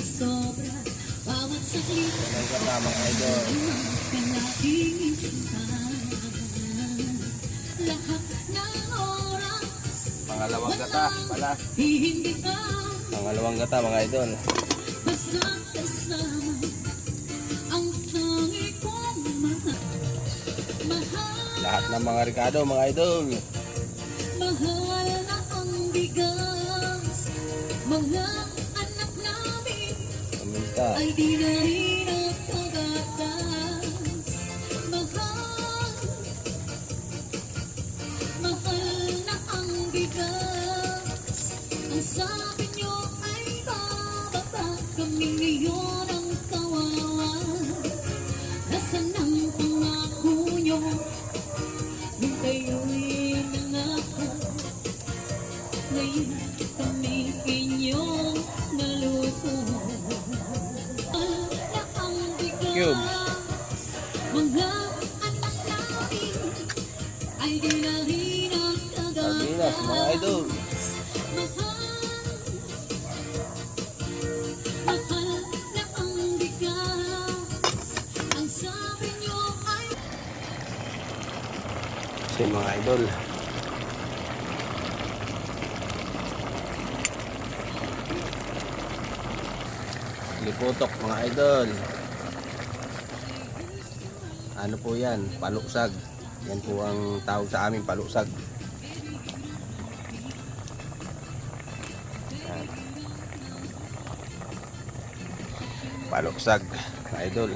sobra bawat saglit. Walang gata mga idol. Palaging insintahan lahat ng oras. Pangalawang gata pala. Hindi ka Pangalawang gata mga idol. basta kasama ang tangi kong mahal. Lahat ng mga Ricardo mga idol. Mahal na ang bigas. Mga anak namin Paminta. ay di na rin nakagatas. Mahal, mahal na ang bigas. Ang sabi nyo ay bababa, kami ngayon ang kawawa. Nasaan ang pangako nyo nung kayo'y nangako? Ngayon kami inyong naloko. Mahal na ang bigas. Cube. Mga anak namin ay di na rin Sardinas mga idol. Mahal na ang bigas. Ang sabi nyo ay Kasi mga idol. Liputok mga idol. Ano po yan? Paluksag. Yan po ang tawag sa amin, paluksag. Yan. Paluksag mga idol.